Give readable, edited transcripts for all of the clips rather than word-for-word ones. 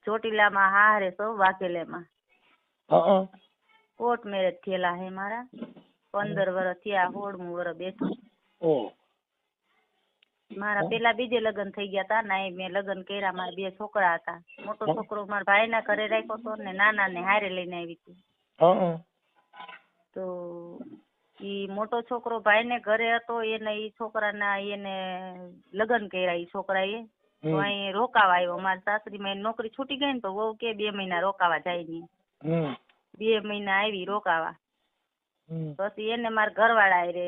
ચોટીલામાં હારે સૌ વાઘેલેમાં હા કોર્ટ મેરેજ થયેલા હે મારા 15 વર્ષ થયા 16મું વર્ષ બેઠું ઓ મારા પેલા બીજે લગ્ન થઈ ગયા તા ના મેં લગ્ન કર્યા મારા 2 છોકરા હતા મોટો છોકરો મારા ભાઈના ઘરે રાખ્યો તો ને નાના ને હારે લઈને આવી હતી હા તો ઈ મોટો છોકરો ભાઈને ઘરે હતો એને ઈ છોકરાના એને લગ્ન કર્યા ઈ છોકરાએ તો અહીં રોકાવા આવ્યો મારા સાસરીમાં નોકરી છૂટી ગઈ ને તો વહુ કે 2 મહિના રોકાવા જાય નહીં 2 મહિના આવી રોકાવા પછી એને મારા ઘરવાળા રે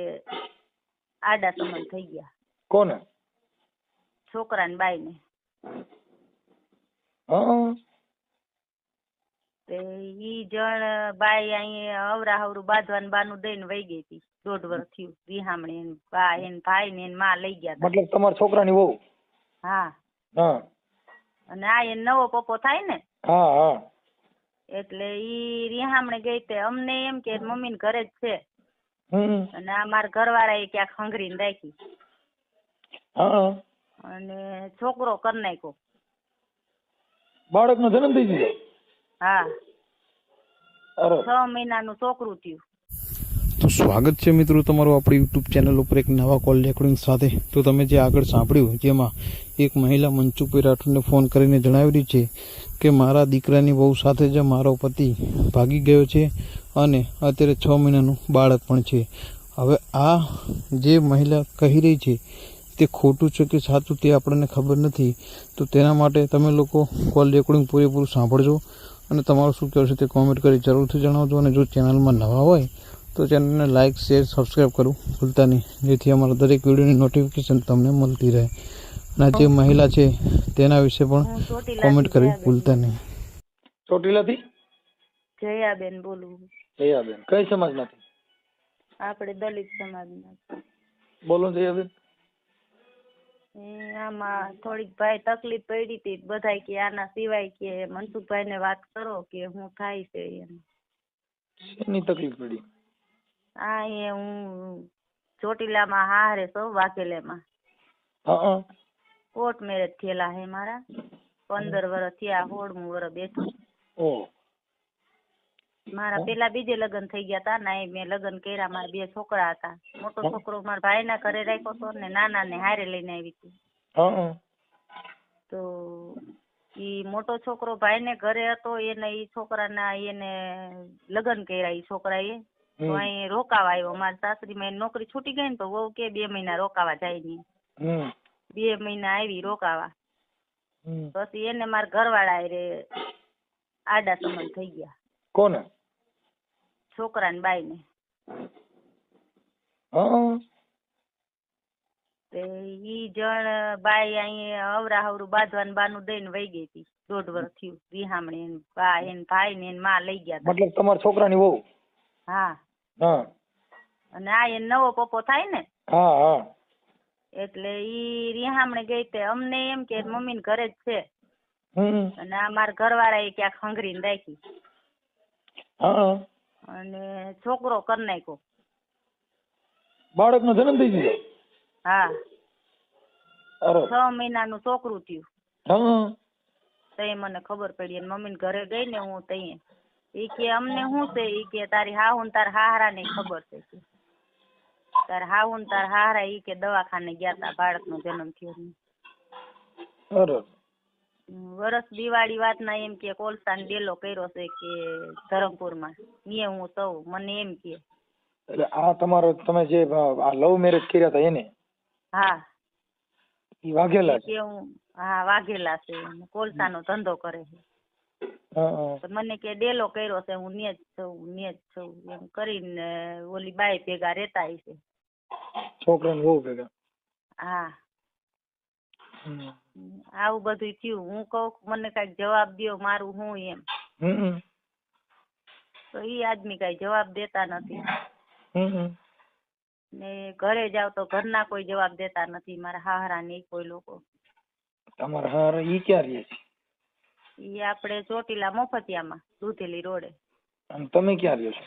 આડા સંબંધ થઈ ગયા કોને છોકરા ને બાઈ ને ઈ જણ બાઈ અહીંયા અવરાહવરું બાંધવાનું બાનું દઈને વહી ગઈ હતી 1.5 વર્ષ થયું વિહામણી એને બા એને ભાઈ ને એને માં લઈ ગયા મતલબ તમારા છોકરાની વહુ હા હા અને આ એને નવો પપ્પો થાય ને હા હા એટલે ઈ રિહામણે ગઈ તે અમને એમ કે મમ્મી ને ઘરે જ છે અને આ મારા ઘરવાળા એ ક્યાંક હંગરીને રાખી અને છોકરો કરી નાખ્યો બાળકનો જન્મ થઈ ગયો હા અરે 6 મહિનાનું છોકરું થયું તો સ્વાગત છે મિત્રો તમારું આપણી યુટ્યુબ ચેનલ ઉપર એક નવા કોલ રેકોર્ડિંગ સાથે તો તમે જે આગળ સાંભળ્યું જેમાં એક મહિલા મનસુખભાઈ રાઠોડને ફોન કરીને જણાવી છે કે મારા દીકરાની વહુ સાથે જ મારો પતિ ભાગી ગયો છે અને અત્યારે 6 મહિનાનું બાળક પણ છે. હવે આ જે મહિલા કહી રહી છે તે ખોટું છે કે સાચું તે આપણને ખબર નથી. તો તેના માટે તમે લોકો કોલ રેકોર્ડિંગ પૂરેપૂરું સાંભળજો અને તમારું શું કહેવું છે તે કોમેન્ટ કરી જરૂરથી જણાવજો. અને જો ચેનલમાં નવા હોય તો ચેનલને લાઇક શેર સબસ્ક્રાઈબ કરવું ભૂલતા નહીં, જેથી અમારા દરેક વિડીયોની નોટિફિકેશન તમને મળતી રહે. અને જે મહિલા છે તેના વિશે પણ કોમેન્ટ કરવી ભૂલતા નહીં. ચોટીલાથી જયાબેન બોલું. જયાબેન કઈ સમાજમાંથી? આપણે દલિત સમાજના. બોલો જયાબેન. આમાં થોડીક ભાઈ તકલીફ પડી હતી, બધાય કે આના સિવાય કે મનસુખભાઈ ને વાત કરો કે હું થાય છે એમ. શેની તકલીફ પડી? આ એ હું ચોટીલામાં હારે સૌ વાઘેલેમાં કોર્ટ મેરેજ થયેલા હે મારા 15 વર્ષ થયા 16મું વર્ષ બેઠું. મારા પેલા બીજે લગ્ન થઈ ગયા તા ના મેં લગ્ન કર્યા મારા 2 છોકરા હતા. મોટો છોકરો મારા ભાઈના ઘરે રાખ્યો તો ને નાના ને હારે લઈને આવી હતી. તો ઈ મોટો છોકરો ભાઈને ઘરે હતો એને ઈ છોકરાના એને લગ્ન કર્યા ઈ છોકરાએ તો અહીં રોકાવા આવ્યો મારા સાસરીમાં નોકરી છૂટી ગઈ ને તો વહુ કે 2 મહિના રોકાવા જાય નહીં 2 મહિના આવી રોકાવા પછી એને મારા ઘરવાળા રે આડા સંબંધ થઈ ગયા. કોને? છોકરા ને બાઈ ને. ઈ જણ બાઈ અહીંયા અવરાહવરું બાંધવાનું બાનું દઈને વહી ગઈ હતી 1.5 વર્ષ થયું વિહામણી એને બા એને ભાઈ ને એને માં લઈ ગયા. મતલબ તમારા છોકરાની વહુ? હા હા. અને આ એને નવો પપ્પો થાય ને હા હા એટલે ઈ રિહામણે ગઈ તે અમને એમ કે મમ્મી ને ઘરે જ છે અને આ મારા ઘરવાળા એ ક્યાંક હંગરીને રાખી અને છોકરો કરી નાખ્યો. બાળકનો જન્મ થઈ ગયો? હા. અરે 6 મહિનાનું છોકરું થયું. તઈ મને ખબર પડી અને મમ્મી ને ઘરે ગઈ ને હું તઈ ઈ કે અમને શું છે ઈ કે તારી હાહુ ને તાર હાહરા ને ખબર છે કે તાર હાહુ ને તાર હાહરા ઈ કે દવાખાને ગયા તા બાળકનો જન્મ થયો. અરે વરસ દિવાળી વાત ના એમ કે કોલસાન ડેલો કર્યો છે કે ધરમપુરમાં ને હું સૌ મને એમ કે. એટલે આ તમારો તમે જે આ લવ મેરેજ કર્યા હતા એને? હા. ઈ વાઘેલા કે હું હા વાઘેલા છે કોલસાનો ધંધો કરે છે. મને કે ડેલો કર્યો છે હું નેજ છું એમ કરીને ઓલી બાઈ ભેગા રહેતા છે. છોકરાને બહુ ભેગા? હા. આવું બધું થયું. હું કહું મને કઈક જવાબ દ્યો મારું હું એમ. તો ઈ આદમી કઈ જવાબ દેતા નથી ને ઘરે જાવ તો ઘરના કોઈ જવાબ દેતા નથી. મારા હાહરા ને કોઈ લોકો. તમારા હાહરા ઈ ક્યાં રહે છે? ઈ આપણે ચોટીલા મફતિયામાં દૂધેલી રોડે. અને તમે ક્યાં રહ્યો છો?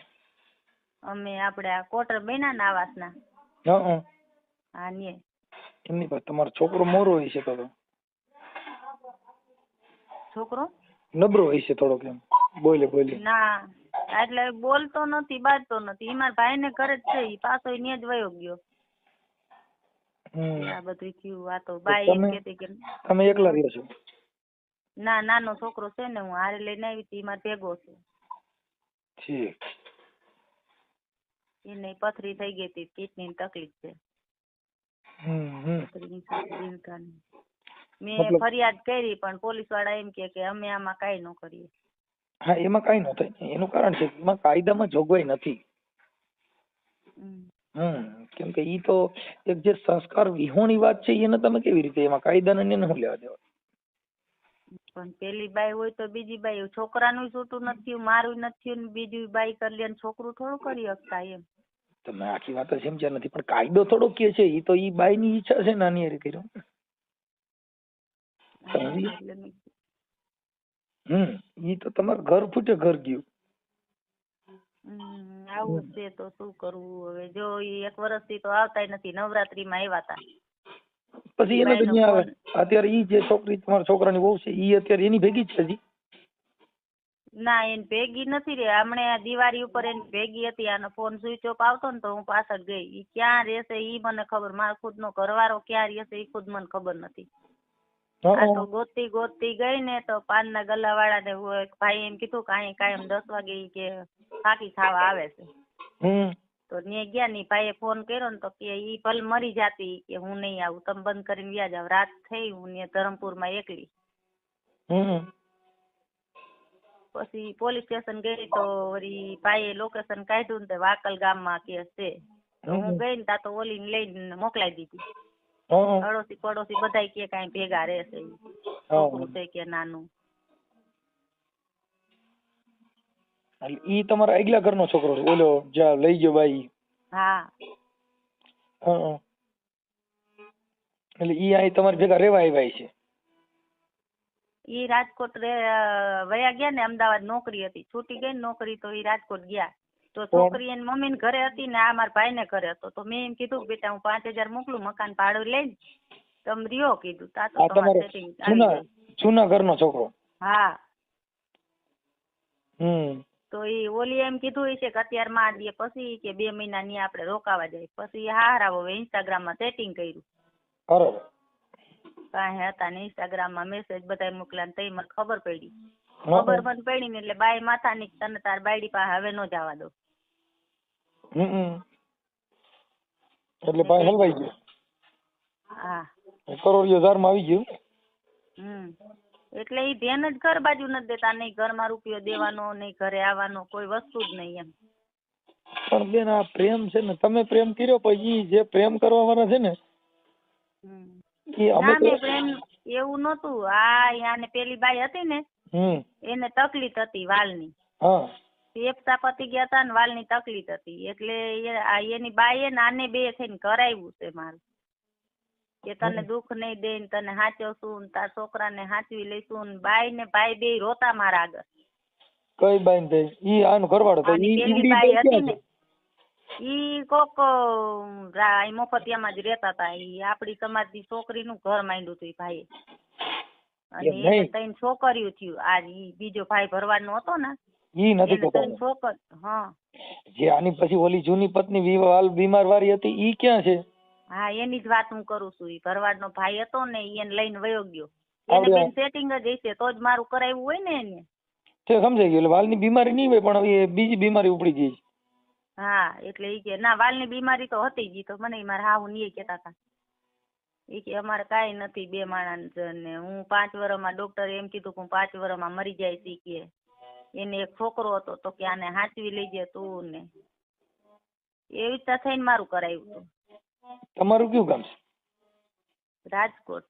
અમે આપણે આ કોટર બન્યા ને આવાસના. હા ને. એમની પાસે તમારો છોકરો મોરો હોય છે તો? છોકરો નબળો હોય છે થોડોક એમ બોલે ના એટલે બોલતો નથી, બાજતો નથી. ઈ મારા ભાઈ ને ઘરે જ છે, ઈ પાછો ન્યા જ વયો ગયો. આ બધું થયું. આ તો બાઈ એમ કેતી કે તમે એકલા રહ્યો છો? ના, નાનો છોકરો છે ને, હું હારે લઈને આવી હતી, મારે ભેગો છે. ઠીક. એને પથરી થઈ ગઈ હતી, કિડની ની તકલીફ છે. પથરીની સાથે દિલકાની. મેં ફરિયાદ કરી પણ પોલીસ વાળા એમ કે અમે આમાં કઈ ન કરીએ. હા, એમાં કઈ ન થાય. એનું કારણ છે એમાં કાયદામાં જોગવાઈ નથી. કેમ કે ઈ તો એક જે સંસ્કાર વિહોણી વાત છે એને તમે કેવી રીતે એમાં કાયદાને એને શું લેવા દેવા? પણ પેલી બાઈ હોય તો બીજી બાઈ, છોકરાનું છૂટું નથી, મારું નથી, બીજી બાઈ કરી લે, છોકરું થોડું કરી શકતા એમ. તમે આખી વાત સમજ્યા નથી, પણ કાયદો થોડો કે છે, ઈ તો ઈ બાઈ ની ઈચ્છા છે નાની હારે કર્યો. ઈ તો તમારું ઘર ફૂટે ઘર ગયું. આવું છે તો શું કરવું હવે? જો ઈ 1 વર્ષથી તો આવતા નથી, નવરાત્રીમાં આવ્યા હતા. પછી એને તો ન્યા આવે. અત્યારે ઈ જે છોકરી તમારા છોકરાની વહુ છે ઈ અત્યારે એની ભેગી જ છે હજી? ના, એને ભેગી નથી રે. હમણાં દિવાળી ઉપર એની ભેગી હતી, આનો ફોન સ્વિચ ઓફ આવતો ને તો હું પાછળ ગઈ. ઈ ક્યાં રહેશે ઈ મને ખબર, મારો ખુદનો ઘરવાળો ક્યાં રહેશે ઈ ખુદ મને ખબર નથી. આ તો ગોતતી ગઈ ને તો પાનના ગલ્લા વાળા ને ભાઈ એમ કીધું કે અહીં કાયમ 10 વાગે ઈ કે ફાંકી ખાવા આવે છે. તો ત્યાં ગયા ની ભાઈએ ફોન કર્યો ને તો કે ઈ ભલે મરી જાતી કે હું નહીં આવું, તમે બંધ કરીને વ્યા જાવ. રાત થઈ, હું ને ધરમપુરમાં એકલી. પછી પોલીસ સ્ટેશન ગઈ તો વળી ભાઈએ લોકેશન કાઢ્યું ને વાકલ ગામમાં કેસ છે. તો હું ગઈ ને તા તો ઓલી લઈને મોકલાઈ દીધી. અડોશી પડોશી બધા કે કાંઈ ભેગા રહેશે, છોકરું છે કે નાનું. ઈ તમારા આગલા ઘરનો છોકરો છે, ઓલો જ્યાં લઈ ગયો બાઈ? હા. એટલે ઈ અહીં તમારી ભેગા રહેવા આવ્યા છે? ઈ રાજકોટ વયા ગયા ને, અમદાવાદ નોકરી હતી, છૂટી ગઈ ને નોકરી તો ઈ રાજકોટ ગયા. તો છોકરી એની મમ્મી ને ઘરે હતી ને આ મારા ભાઈ ને ઘરે હતો. તો મેં એમ કીધું બેટા હું 5000 મોકલું મકાન ભાડું લઈને તમે રહ્યો કીધું. તા તો તમારે સેટિંગ આવી જાય. જૂના ઘરનો છોકરો? હા. તો ઈ ઓલી એમ કીધું છે કે અત્યારે માં દે પછી કે 2 મહિના ની આપણે રોકાવા જાય. પછી હારા હવે ઇન્સ્ટાગ્રામ માં સેટિંગ કર્યું. કાંઈ હતા ને ઇન્સ્ટાગ્રામ માં મેસેજ બધા મોકલ્યા ને તઈ મને ખબર પડી. ખબર મને પડી ને એટલે બાઈ માથા ની તને તાર બાયડી પાસે હવે નો જવા દો. એટલે ભાઈ હલવાઈ ગયો. હા. કરોડિયો ધારમાં આવી ગયું. એટલે ઈ ધ્યાન જ ઘર બાજુ નથી દેતા, નહીં ઘરમાં રૂપિયો દેવાનો, નહીં ઘરે આવવાનો, કોઈ વસ્તુ જ નહીં એમ. પણ બેન આ પ્રેમ છે ને, તમે પ્રેમ કર્યો પછી જે પ્રેમ કરવા વાળા છે ને ના મેં પ્રેમ એવું નતું. આ યાને પેલી બાઈ હતી ને એને તકલીફ હતી વાલની. ફેફસા પતી ગયા હતા ને વાલની તકલીફ હતી. એટલે એની બાઈએ ને આને બે થઈને કરાવ્યું છે મારું કે તને દુઃખ નહીં દે, તને હાચવશું, તાર છોકરાને હાચવી લઈશું. ને બાઈ ને ભાઈ બે રોતા મારા આગળ. કઈ બાઈ ને ઈ આનો ઘરવાળો તો ઈ પેલી બાઈ હતી ને ઈ કોક મોફતિયામાં જ રહેતા હતા. ઈ આપડી સમાજની છોકરીનું ઘર માંડ્યું હતું ભાઈએ. અને એને 3 છોકરીઓ થયું. આ બીજો ભાઈ ભરવાનો હતો ને ઈ નથી કહેતો. 3 છોકર. જે આની પછી ઓલી જૂની પત્ની બીમાર વાળી હતી ઈ ક્યાં છે? હા, એની જ વાત હું કરું છું. ઈ ભરવાડનો ભાઈ હતો ને એને લઈને વયો ગયો. એને બેન સેટિંગ જ હશે તો જ મારું કરાવ્યું હોય ને એને. તે સમજાઈ ગયું. એટલે વાલની બીમારી નહીં હોય પણ હવે બીજી બીમારી ઉપડી ગઈ. હા, એટલે ઈ કે ના વાલની બીમારી તો હતી જ. તો મને મારા હાહુ ની કહેતા હતા. ઈ કે અમારે કાંઈ નથી, 2 માણસ ને હું 5 વર્ષમાં ડોક્ટરે એમ કીધું કે હું 5 વર્ષમાં મરી જાય છે કે. એને એક છોકરો હતો તો કે આને હાચવી લઈ જાય તું ને. એવી રીતના થઈને મારું કરાવ્યું હતું. તમારું કયું ગામ છે? રાજકોટ.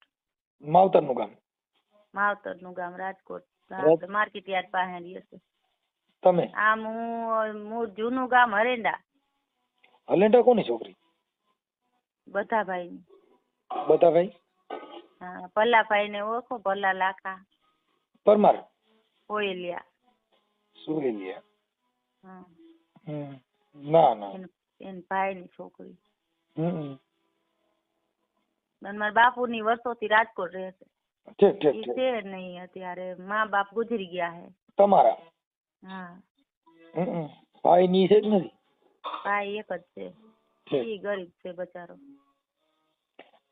માવતરનું ગામ? માવતરનું ગામ રાજકોટ. માર્કેટ યાર્ડ પાસે રહેશે. તમે? આમ હું જૂનું ગામ હરેંડા. હલેંડા કોની છોકરી? બધા ભાઈ ની. બધા ભાઈ? હા, ભલ્લાભાઈ ને ઓળખો? ભલ્લા લાખા પરમાર ઓયલિયા સુરેલિયા. હા. ના ના એન ભાઈ ની છોકરી. અને મારા બાપુ ની વર્ષોથી રાજકોટ રહે છે. ઠીક ઠીક ઈ ઠીક. છે નહીં અત્યારે, મા બાપ ગુજરી ગયા છે. તમારા હા, ભાઈ ની છે કે નથી? ભાઈ એક જ છે, ઠીક. ઈ ગરીબ છે બચારો.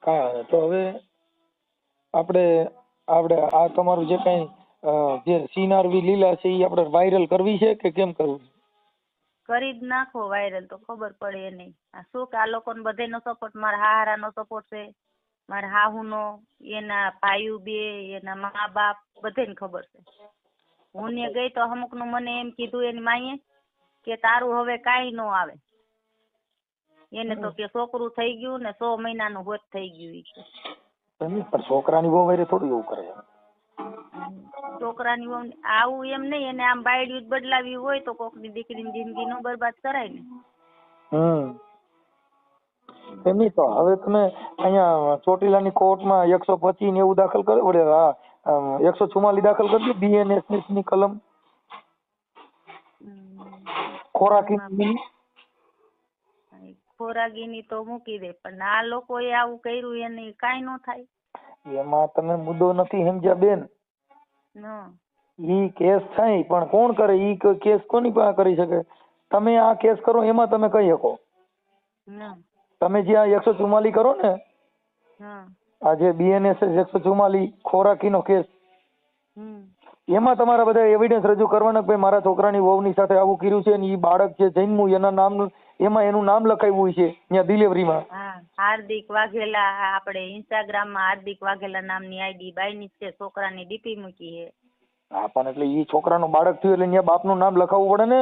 હા, તો હવે આપણે આપણે આ તમારું જે કઈ જે સીનારવી લીલા છે એ આપણે વાયરલ કરવી છે કે કેમ કરવું? કરી જ નાખો વાયરલ, તો ખબર પડે એ નહીં. આ શું કે આ લોકોને બધાનો સપોર્ટ, મારા હારાનો સપોર્ટ છે, મારા હાહુનો, એના ભાઈઓ બે, એના મા બાપ બધાને ખબર છે. હું ને ગઈ તો અમુકનું મને એમ કીધું એની માઈએ કે તારું હવે કાંઈ ન આવે, એને તો કે છોકરું થઈ ગયું ને 100 મહિનાનું હોત થઈ ગયું. ઈ કે પણ છોકરાની બહુ વારે થોડું એવું કરે. છોકરાની વહુ આવું એમ નહીં, એને આમ બાયડ્યું જ બદલાવી હોય તો કોકની દીકરીની જિંદગી નો બરબાદ કરાય ને. એમની તો હવે તમે અહીંયા ચોટીલાની કોર્ટમાં 125 ને એવું દાખલ કરે, વડે 144 દાખલ કરી દો, BNSS ની કલમ ખોરાકીની તો મૂકી દે, પણ આ લોકોએ આવું કર્યું એને કાંઈ ન થાય. એમાં તમે મુદ્દો નથી સમજ્યા બેન. ઈ કેસ થાય પણ કોણ કરે? ઈ કેસ કોની પાસે કરી શકે? તમે આ કેસ કરો એમાં તમે કહી શકો. તમે જે આ 144 કરો ને, આ જે BNSS 144 ખોરાકીનો કેસ, એમાં તમારા બધા એવિડન્સ રજૂ કરવાના કે મારા છોકરાની વહુની સાથે આવું કર્યું છે, ને ઈ બાળક જે જન્મ્યું એના નામનું એમાં એનું નામ લખાવ્યું છે ત્યાં ડિલિવરીમાં. હાર્દિક વાઘેલા, આપણે ઇન્સ્ટાગ્રામમાં હાર્દિક વાઘેલા નામની આઈડી બાયની છે, છોકરાની ડીપી મૂકી છે. હા, પણ એટલે ઈ છોકરાનું બાળક થયું એટલે ત્યાં બાપનું નામ લખાવવું પડે ને.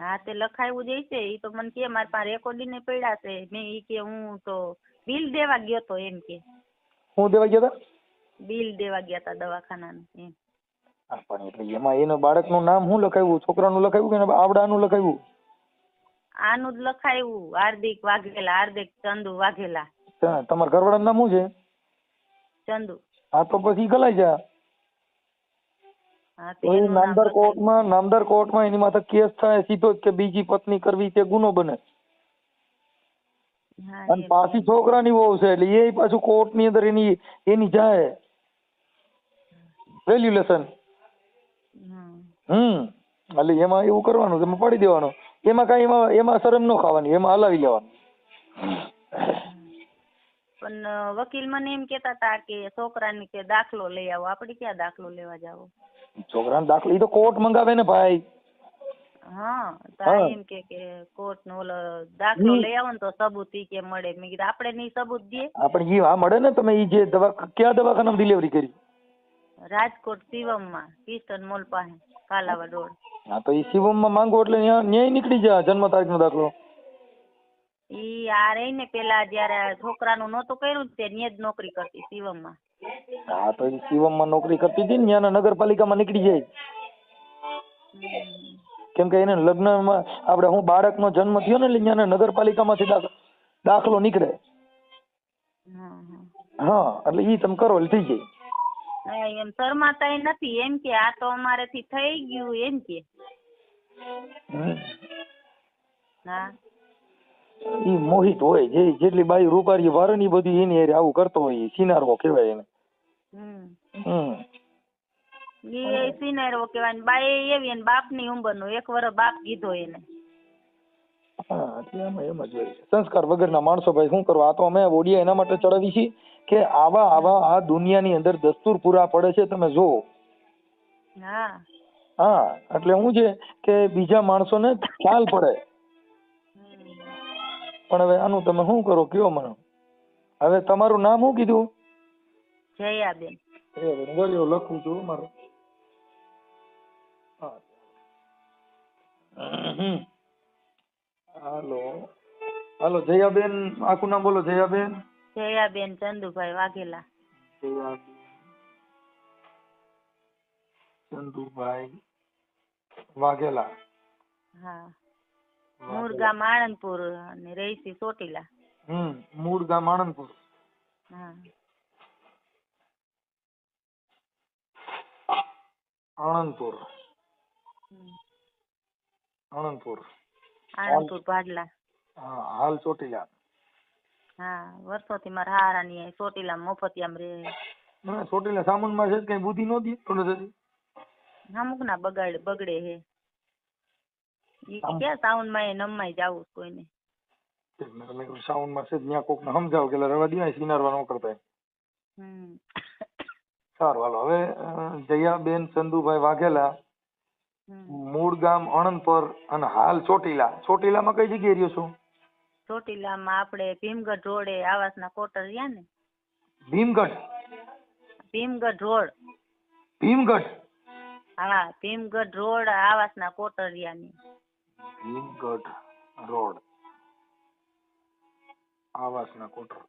હા, તે લખાયું જ છે. ઈ તો મને કે મારા પાસે રેકોર્ડિંગ ને પડ્યા છે. મેં ઈ કે હું તો બિલ દેવા ગયો તો, એમ કે હું દેવા ગયા હતા? બિલ દેવા ગયા હતા દવાખાનાનું એમ. હા, પણ એટલે એમાં એનો બાળકનું નામ શું લખાવ્યું? છોકરાનું લખાવ્યું કે આવડાનું લખાવ્યું? આનું જ લખાયું, હાર્દિક વાઘેલા, હાર્દિક ચંદુ વાઘેલા. તમારા ઘરવાળાનું નામ શું છે? ચંદુ. હા, તો પછી ગલાઈ જા. નામદાર કોર્ટમાં એની માથે કેસ થાય સીધો જ કે બીજી પત્ની કરવી તે ગુનો બને. અને પાછી છોકરાની વહુ છે એટલે એ પાછું કોર્ટ ની અંદર એની જાય વેલ્યુલેશન. એટલે એમાં એવું કરવાનું, એમાં પડી દેવાનું. એમાં કઈ એમાં શરમ ન ખાવાની, એમાં હલાવી લેવાનું. પણ વકીલ મને એમ કેતા હતા કે છોકરાની કે દાખલો લઈ આવો. આપણે ક્યાં દાખલો લેવા જાવો? છોકરાનો દાખલો ઈ તો કોર્ટ મંગાવે ને ભાઈ. હા, તો એમ કે કોર્ટ નો ઓલો દાખલો લઈ આવો ને તો સબૂત ઈ કે મળે. મેં કીધું આપણે નહીં સબૂત દે. આપણે ઈ મળે ને. તમે ઈ જે ક્યાં દવાખાનામાં ડિલિવરી કરી? રાજકોટ શિવમમાં, કિસ્ટન મોલ પાસે, કાલાવડ રોડ. હા, તો ઈ શિવમમાં માંગો એટલે ન્યાય નીકળી જાય જન્મ તારીખનો દાખલો. ઈ આ રહી ને પેલા જયારે છોકરાનું નહોતું કર્યું તે ન્યા જ નોકરી કરતી શિવમમાં. હા, તો ઈ શિવમમાં નોકરી કરતી હતી ને, ત્યાંના નગરપાલિકામાં નીકળી જાય. કેમ કે એને લગ્નમાં આપણે હું બાળકનો જન્મ થયો ને એટલે ત્યાંના નગરપાલિકામાંથી દાખલો નીકળે. હા, એટલે ઈ તમે કરો એટલે થઈ જાય. એમ શરમાતા નથી, એમ કે આ તો અમારેથી થઈ ગયું એમ કે. હા, ઈ મોહિત હોય, જેટલી બાઈ રૂપારી વારે ની બધી એની હારે આવું કરતો હોય, સિનારવો કહેવાય એને. ઈ સિનારવો કહેવાય. બાઈ એવી ને બાપની ઉંમરનો, 1 વર્ષ બાપ કીધો એને. હા, એટલે એમ જ હોય. સંસ્કાર વગરના માણસો ભાઈ શું કરવા? આ તો અમે ઓડિયા એના માટે ચડાવી છીએ કે આવા આ દુનિયાની અંદર દસ્તુર પૂરા પડે છે, તમે જો. હા, એટલે શું છે કે બીજા માણસોને ખ્યાલ પડે. પણ હવે આનું તમે શું કરો કયો મને? હવે તમારું નામ શું કીધું? જયાબેન. બોલ્યો લખું છું મારું. હાલો જયાબેન, આખું નામ બોલો. જયાબેન. જયાબેન ચંદુભાઈ વાઘેલા. ચંદુભાઈ વાઘેલા. હા, મૂળ ગામ આણંદપુર અને રહીશી ચોટીલા. મૂળ ગામ આણંદપુર. હા, આણંદપુર ભાડલા. હા, હાલ ચોટીલા. હા, વર્ષોથી મારા હારાની ચોટીલા મફતિયામ રહે. ના ચોટીલા સામાનમાં છે કઈ બુદ્ધિ નહોતી અમુક ના બગડે હે ઈ કે ક્યાં સાઉન્ડ માં નમમાઈ જાવું કોઈને સાઉન્ડ માં છે ત્યાં કોક ને સમજાવો કે રવા દે સિનારવા ન કરતા સારું હાલો હવે જયાબેન ચંદુભાઈ વાઘેલા મૂળ ગામ અણંદપર અને હાલ ચોટીલામાં કઈ જગ્યાએ રહ્યો છો? ચોટીલામાં આપણે ભીમગઢ રોડે આવાસના ક્વાર્ટર રહ્યા ને. ભીમગઢ રોડ. હા ભીમગઢ રોડ આવાસના ક્વાર્ટર રહ્યા ને. Bhimgadh road આવાસના quarter.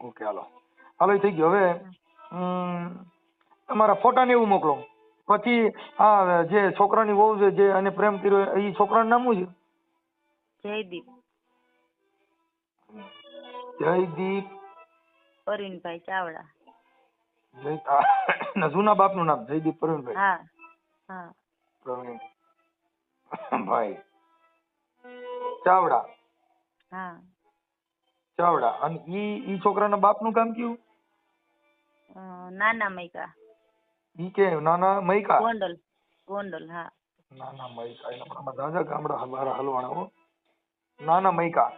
ઓકે હાલો એ થઈ ગયો. હવે તમારા ફોટા ને એવું મોકલો. પછી આ જે છોકરાની વહુ છે જે અને પ્રેમ કર્યો એ છોકરાનું નામ શું છે? જયદીપ પરવીનભાઈ ચાવડા. જૂના બાપ નું નામ જયદીપ પરવીનભાઈ. હા પ્રવીણભાઈ ચાવડા. હા ચાવડા. અને ઈ છોકરાના બાપ નું કામ કયું? નાના મૈકા. ઈ કે નાના મૈકા? ગોંડલ. હા નાના મૈકા. એના દાદા ગામડા હમારા હલવાણા હો. નાના મૈકા.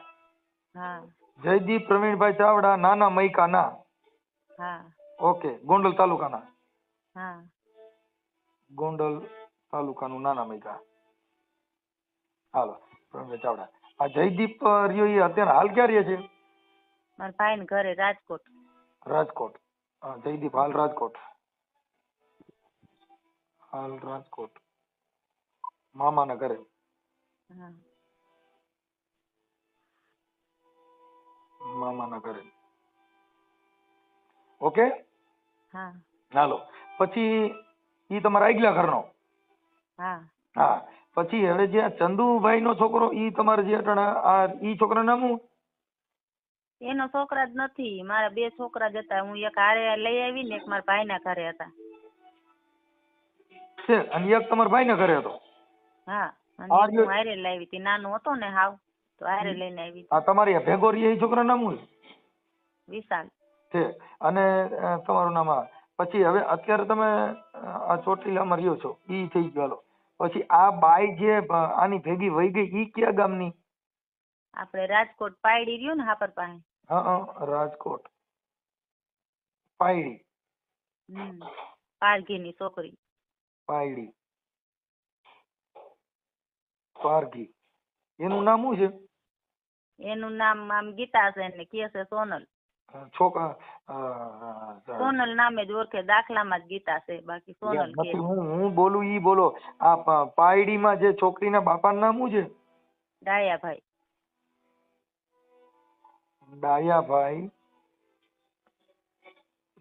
હા જયદીપ પ્રવીણભાઈ ચાવડા નાના મૈકા ના. હા ઓકે. ગોંડલ તાલુકાના? હા ગોંડલ તાલુકાનું નાના મૈકા. હાલો પ્રવીણભાઈ ચાવડા. આ જયદીપ રહ્યો એ અત્યારે હાલ ક્યાં રહે છે? મારા ભાઈ ને ઘરે રાજકોટ. જયદીપ હાલ રાજકોટ. મામાના ઘરે. મામાના ઘરે. ઓકે. હાલો પછી ઈ તમારા આગલા ઘરનો? હા. પછી હવે જે ચંદુભાઈ નો છોકરો ઈ તમારે જે ઈ છોકરાનું નામ શું? એનો છોકરા જ નથી. મારા 2 છોકરા જ હતા. હું એક હારે લઈ આવી ને એક મારા ભાઈ ના ઘરે હતા. અને એક તમારા ભાઈ ના ઘરે હતો? હા અને હું હારે લાવી હતી. નાનો હતો ને હાવ તો હારે લઈને આવી. આ તમારી ભેગો રહી એ છોકરાનું નામ શું? વિશાલ. છે. અને તમારું નામ પછી હવે અત્યારે તમે આ ચોટીલામાં રહ્યો છો ઈ થઈ ગયો. પછી આ બાઈ જે આની ભેગી વહી ગઈ ઈ કયા ગામની? આપણે રાજકોટ પાયડી રહ્યું ને હાપર પાસે. રાજકોટ પાયડી. પારઘી ની છોકરી. પાયડી પારઘી. એનું નામ શું છે? એનું નામ આમ ગીતા છે ને કે છે સોનલ. સોનલ નામે જ ઓળખે. દાખલામાં જ ગીતા છે બાકી સોનલ કે. હું બોલું ઈ બોલો. આ પાયડી માં જે છોકરીના બાપાનું નામ શું છે? ડાયાભાઈ.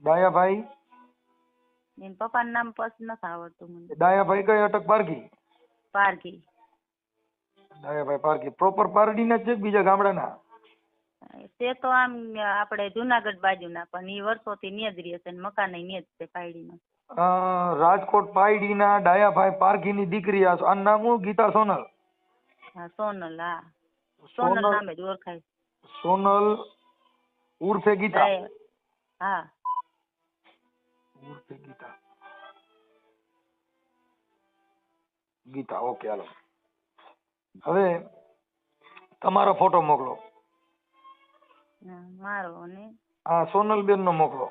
ડાયાભાઈ. એન પપ્પાનું નામ પછી નથી આવડતું મને. ડાયાભાઈ કઈ અટક? પારઘી. ડાયાભાઈ પારઘી. પ્રોપર પારડી ના છે બીજા ગામડાના? તે તો આમ આપણે જુનાગઢ બાજુના પણ ઈ વર્ષોથી ન્યા જ રહે છે. મકાન ન્યા જ છે પાયડીમાં. રાજકોટ પાયડી ના ડાયાભાઈ પારઘી ની દીકરી. આ નામ શું? ગીતા સોનલ. હા સોનલ. હા સોનલ નામે જ ઓળખાય. સોનલ ઉર્ફે ગીતા. હા ઉર્ફે ગીતા. ઓકે હાલો હવે તમારો ફોટો મોકલો. મારો અને હા સોનલબેન નો મોકલો.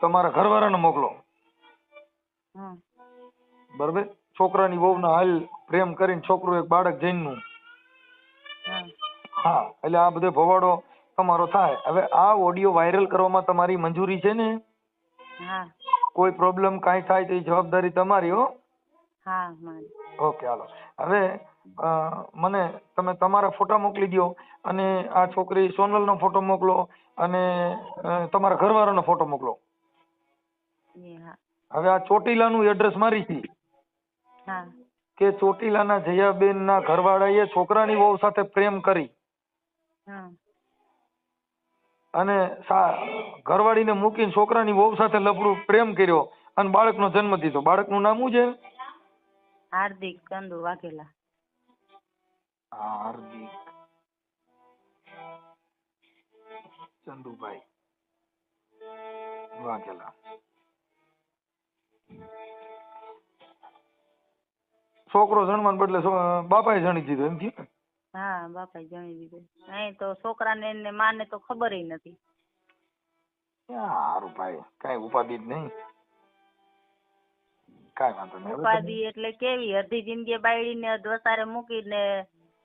તમારા ઘરવાળાનો મોકલો. બરોબર. છોકરાની વહુ ના હાલ પ્રેમ કરીને છોકરું એક બાળક જૈનનું. હા એટલે આ બધો ભવાડો તમારો થાય. હવે આ ઓડિયો વાયરલ કરવામાં તમારી મંજૂરી છે ને? કોઈ પ્રોબ્લેમ કાંઈ થાય તો એ જવાબદારી તમારી હો. ઓકે હાલો હવે મને તમે તમારા ફોટા મોકલી દો અને આ છોકરી સોનલ નો ફોટો મોકલો અને તમારા ઘરવાળાનો ફોટો મોકલો. હવે આ ચોટીલાનું એડ્રેસ મારી છે કે ચોટીલાના જયાબેન ના ઘરવાળાએ છોકરાની વહુ સાથે પ્રેમ કરી અને ઘરવાળીને મૂકીને છોકરાની વહુ સાથે લફડું પ્રેમ કર્યો અને બાળકનો જન્મ દીધો. બાળકનું નામ શું છે? હાર્દિક ચંદુ વાઘેલા. હાર્દિક ચંદુભાઈ વાઘેલા. છોકરો જણવાને બદલે બાપાએ જાણી દીધું એમ થયું ને? હા, બાપાએ જાણી દીધું. અહીં તો છોકરાને ને માને તો ખબર નથી. સારું ભાઈ, કઈ ઉપાધિ જ નહીં, કઈ વાંધો નહીં. ઉપાધિ એટલે કેવી, અડધી જિંદગી બાયડીને વસારે મૂકીને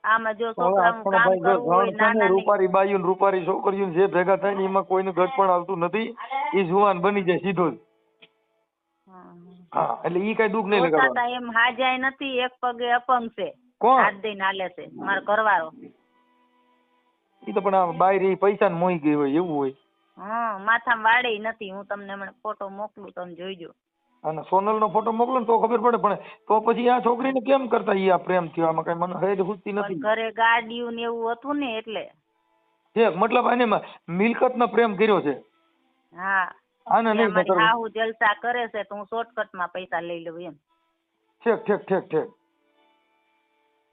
આમાં જો છોકરાનું કામ કરવું હોય, નાના રૂપારી બાયું રૂપારી છોકરીઓ જે ભેગા થાય ને એમાં કોઈનું ઘટપણ આવતું નથી. ઈ જુવાન બની જાય સીધો જ. હા, એટલે ઈ કઈ દુઃખ નહીં લગાડતા. એમ હાજાય નથી, એક પગે અપંગ છે. કોણ હાથ દઈને હાલે છે? મારો ઘરવાળો. ઈ તો પણ આ બાયરી પૈસા ને મોઈ ગઈ હોય એવું હોય. હા, માથામાં વાડે નથી. હું તમને હમણાં ફોટો મોકલું, તમે જોઈજો. અને સોનલ નો ફોટો મોકલો ને તો ખબર પડે. પણ તો પછી આ છોકરીને કેમ કરતા ઈ આ પ્રેમ થયો? આમાં કઈ મને હેડ હુજતી નથી. ઘરે ગાડીયું ને એવું હતું ને એટલે. મતલબ એને મિલકત નો પ્રેમ કર્યો છે. હા, આને નહીં મારી હાહુ જલસા કરે છે તો હું શોર્ટકટ માં પૈસા લઈ લઉં એમ. ઠીક ઠીક ઠીક ઠીક.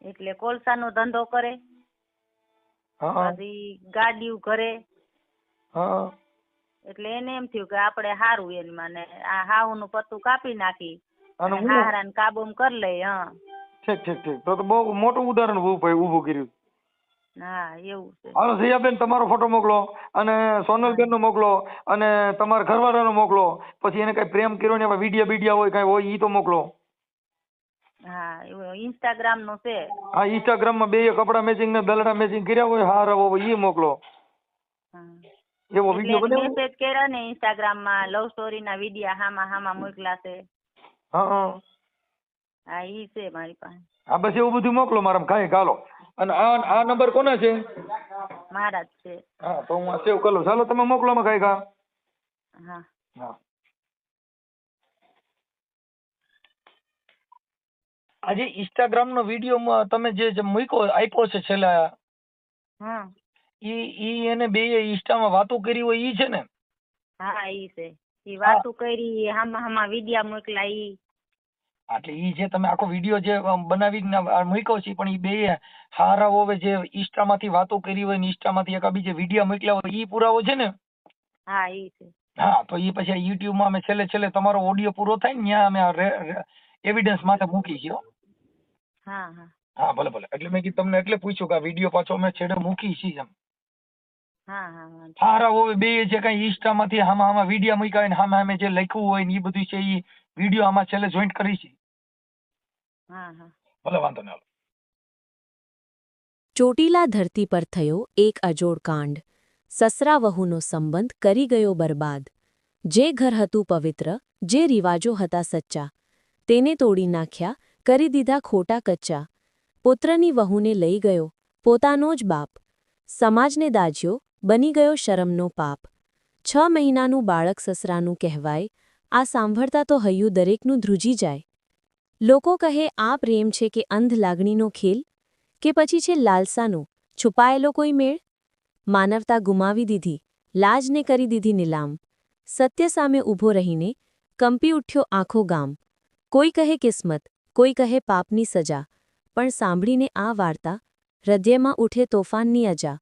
એટલે કોલસા નો ધંધો કરે, પછી ગાડીયું કરે. હા, એટલે એને એમ થયું કે આપણે હારું એની માને આ હાહુ નું પત્તું કાપી નાખી અને હાહરાને કાબૂમાં કરી લઈ. હા, ઠીક ઠીક ઠીક. તો બહુ મોટું ઉદાહરણ ઊભું કર્યું. હા, એવું છે. હાલો જયાબેન, તમારો ફોટો મોકલો અને સોનલબેન નો મોકલો અને તમારા ઘરવાળાનો મોકલો. પછી એને કઈ પ્રેમ કર્યો ને વિડીયો બીડિયા હોય કઈ હોય ઈ તો મોકલો. હા, ઇન્સ્ટાગ્રામ નો છે. હા, ઇન્સ્ટાગ્રામ માં બે કપડા મેચિંગ ને દલડા મેચિંગ કર્યા હોય હારા હોય ઈ મોકલો. એવો વિડીયો બનાવ્યો મેસેજ કર્યા ને ઇન્સ્ટાગ્રામ માં લવ સ્ટોરી ના વિડિયા હામા મોકલા છે. હા, હા, ઈ છે મારી પાસે. હા, બસ એવું બધું મોકલો મારા કાંઈ ગાલો. અને આ નંબર કોના છે? મારા જ છે. હા, તો હું સેવ કરી લઉં. ચાલો તમે મોકલો માં કાંઈ કા. હા, હા. આજે ઇન્સ્ટાગ્રામ નો વિડીયો તમે જે મૂક્યો આપ્યો છે છેલ્લા, ઈ એને બે ઇન્સ્ટામાં વાતો કરી હોય ઈ છે ને? હા, ઈ છે. ઈ વાતો કરી હામા વિડિયા મોકલા ઈ. એટલે ઈ જે તમે આખો વિડીયો જે બનાવીને મૂક્યો છે પણ ઈ બે હારા હોવે જે ઇન્સ્ટામાંથી વાતો કરી હોય ને ઇન્સ્ટામાંથી એકાબીજે વિડીયો મોકલ્યા હોય ઈ પુરાવો છે ને? હા, ઈ છે. હા, તો ઈ પછી યુટ્યુબ માં અમે છેલ્લે તમારો ઓડિયો પૂરો થાય ને ત્યાં અમે એવિડન્સ માટે મૂકી છે. હા, હા. હા, ભલે ભલે. એટલે મેં કીધું તમને એટલે પૂછ્યું કે આ વિડીયો પાછો અમે છેડે મૂકી છીએ એમ. હા, હા. હારા હોવે બે જે કઈ ઇન્સ્ટામાંથી હામાં વિડીયો મૂક્યા હોય ને હામે જે લખ્યું હોય ને ઈ બધું છે ઈ વિડીયો આમાં છેલ્લે જોઈન્ટ કરી છે. હા, હા. ભલે વાંધો નહીં. ચોટીલા ધરતી પર થયો એક અજોડ કાંડ. સસરા વહુનો સંબંધ કરી ગયો બરબાદ. જે ઘર હતું પવિત્ર, જે રિવાજો હતા સચ્ચા, તેને તોડી નાખ્યા, કરી દીધા ખોટા કચ્ચા. પુત્રની વહુને લઈ ગયો પોતાનો જ બાપ. સમાજને દાજ્યો, બની ગયો શરમનો પાપ. 6 મહિનાનું બાળક સસરાનું કહેવાય, આ સાંભળતા તો હૈયું દરેકનું ધ્રુજી જાય. લોકો કહે આ પ્રેમ છે કે અંધ લાગણીનો ખેલ, કે પછી છે લાલસાનો છુપાયેલો કોઈ મેળ? માનવતા ગુમાવી દીધી, લાજને કરી દીધી નીલામ. સત્ય સામે ઊભો રહીને કંપી ઉઠ્યો આખો ગામ. કોઈ કહે કિસ્મત, કોઈ કહે પાપની સજા, પણ સાંભળીને આ વાર્તા હૃદયમાં ઉઠે તોફાનની અજા.